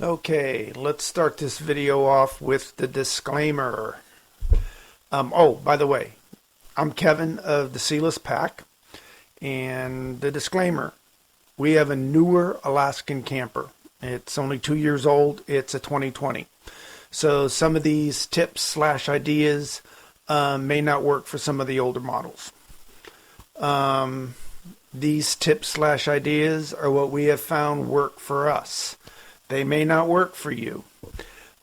Okay, let's start this video off with the disclaimer. Oh, by the way, I'm Kevin of the Sealess Pack, and the disclaimer, we have a newer Alaskan camper. It's only 2 years old. It's a 2020. So some of these tips slash ideas may not work for some of the older models. These tips slash ideas are what we have found work for us. They may not work for you,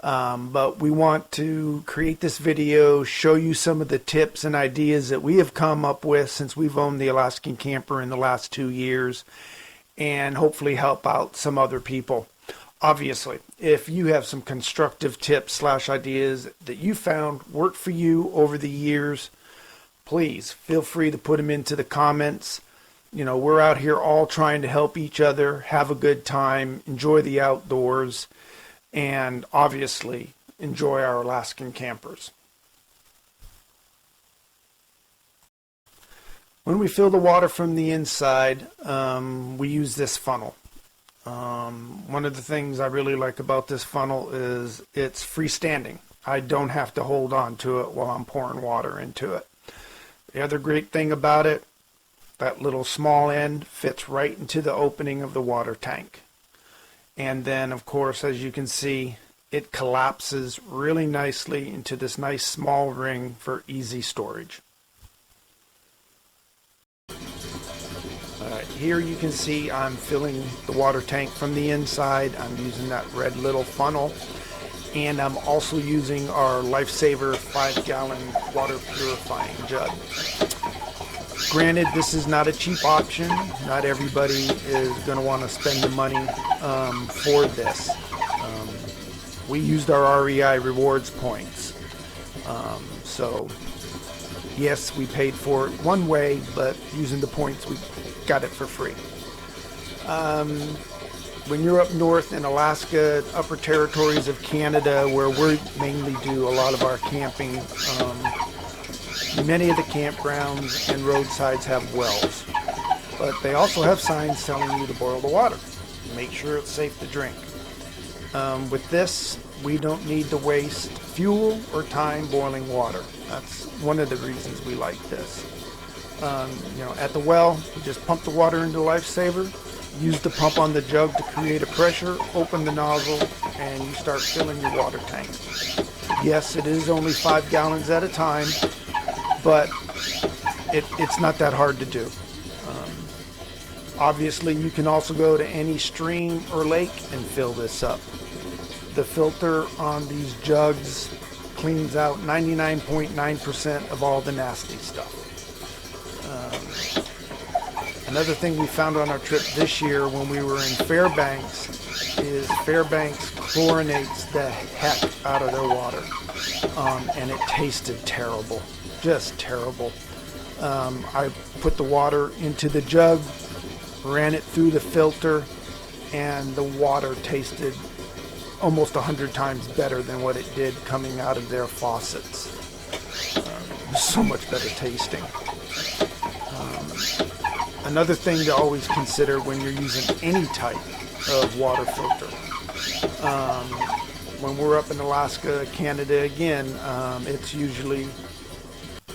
but we want to create this video, show you some of the tips and ideas that we have come up with since we've owned the Alaskan Camper in the last 2 years, and hopefully help out some other people. Obviously, if you have some constructive tips slash ideas that you found work for you over the years, please feel free to put them into the comments. You know, we're out here all trying to help each other, have a good time, enjoy the outdoors, and obviously enjoy our Alaskan campers. When we fill the water from the inside, we use this funnel. One of the things I really like about this funnel is it's freestanding. I don't have to hold on to it while I'm pouring water into it. The other great thing about it, that little small end fits right into the opening of the water tank. And then, of course, as you can see, it collapses really nicely into this nice small ring for easy storage. Alright, here you can see I'm filling the water tank from the inside. I'm using that red little funnel. And I'm also using our Lifesaver 5-gallon water purifying jug. Granted, this is not a cheap option. Not everybody is going to want to spend the money for this. We used our REI rewards points. So, yes, we paid for it one way, but using the points, we got it for free. When you're up north in Alaska, upper territories of Canada, where we mainly do a lot of our camping, many of the campgrounds and roadsides have wells, but they also have signs telling you to boil the water. Make sure it's safe to drink. With this, we don't need to waste fuel or time boiling water. That's one of the reasons we like this. At the well, you just pump the water into the Lifesaver, use the pump on the jug to create a pressure, open the nozzle, and you start filling your water tank. Yes, it is only 5 gallons at a time, but it's not that hard to do. Obviously, you can also go to any stream or lake and fill this up. The filter on these jugs cleans out 99.9% of all the nasty stuff. Another thing we found on our trip this year when we were in Fairbanks is Fairbanks chlorinates the heck out of their water, and it tasted terrible. Just terrible. I put the water into the jug, ran it through the filter, and the water tasted almost 100 times better than what it did coming out of their faucets. So much better tasting. Another thing to always consider when you're using any type of water filter. When we're up in Alaska, Canada again, it's usually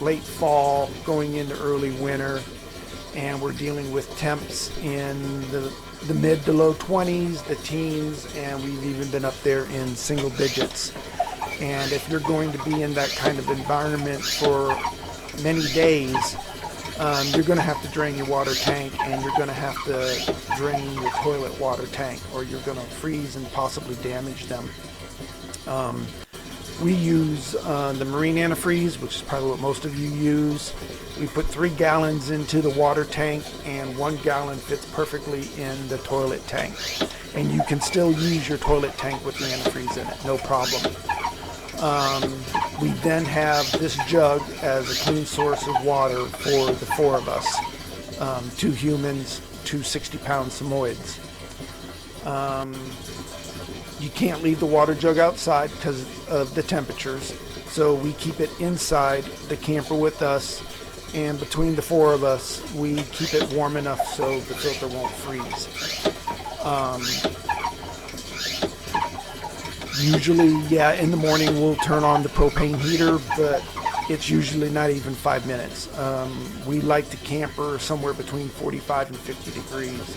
late fall, going into early winter, and we're dealing with temps in the mid to low 20s, the teens, and we've even been up there in single digits. And if you're going to be in that kind of environment for many days, you're going to have to drain your water tank, and you're going to have to drain your toilet water tank, or you're going to freeze and possibly damage them. We use the marine antifreeze, which is probably what most of you use. We put 3 gallons into the water tank, and 1 gallon fits perfectly in the toilet tank. And you can still use your toilet tank with the antifreeze in it, no problem. We then have this jug as a clean source of water for the 4 of us. 2 humans, 2 60-pound Samoyeds. You can't leave the water jug outside because of the temperatures, so we keep it inside the camper with us, and between the 4 of us, we keep it warm enough so the filter won't freeze. Usually, yeah, in the morning we'll turn on the propane heater, but it's usually not even 5 minutes. We like to camper somewhere between 45 and 50 degrees,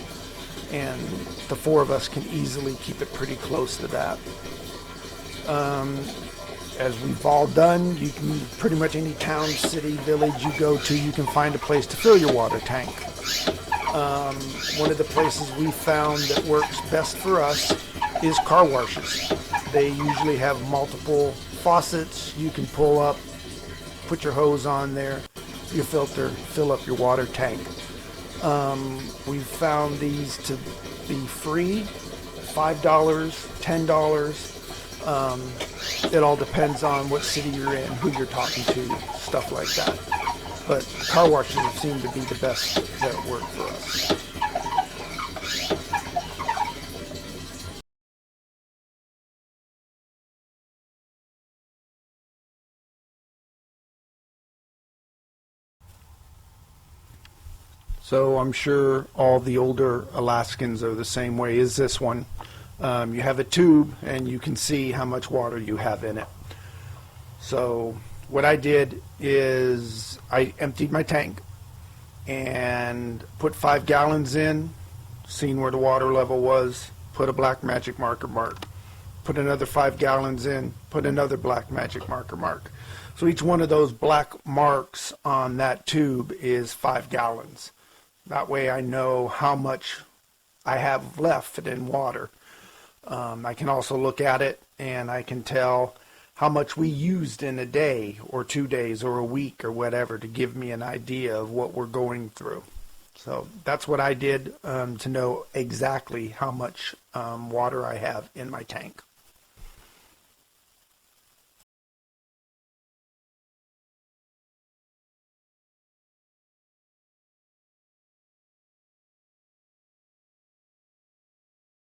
and the four of us can easily keep it pretty close to that. As we've all done, you can pretty much any town, city, village you go to, you can find a place to fill your water tank. One of the places we found that works best for us is car washes. They usually have multiple faucets you can pull up, put your hose on there, your filter, fill up your water tank. We've found these to be free, $5, $10. It all depends on what city you're in, who you're talking to, stuff like that. But car washes seem to be the best that work for us. So I'm sure all the older Alaskans are the same way as this one. You have a tube and you can see how much water you have in it. So what I did is I emptied my tank and put 5 gallons in, seen where the water level was, put a black magic marker mark. Put another 5 gallons in, put another black magic marker mark. So each one of those black marks on that tube is 5 gallons. That way I know how much I have left in water. I can also look at it and I can tell how much we used in a day or 2 days or a week or whatever to give me an idea of what we're going through. So that's what I did to know exactly how much water I have in my tank.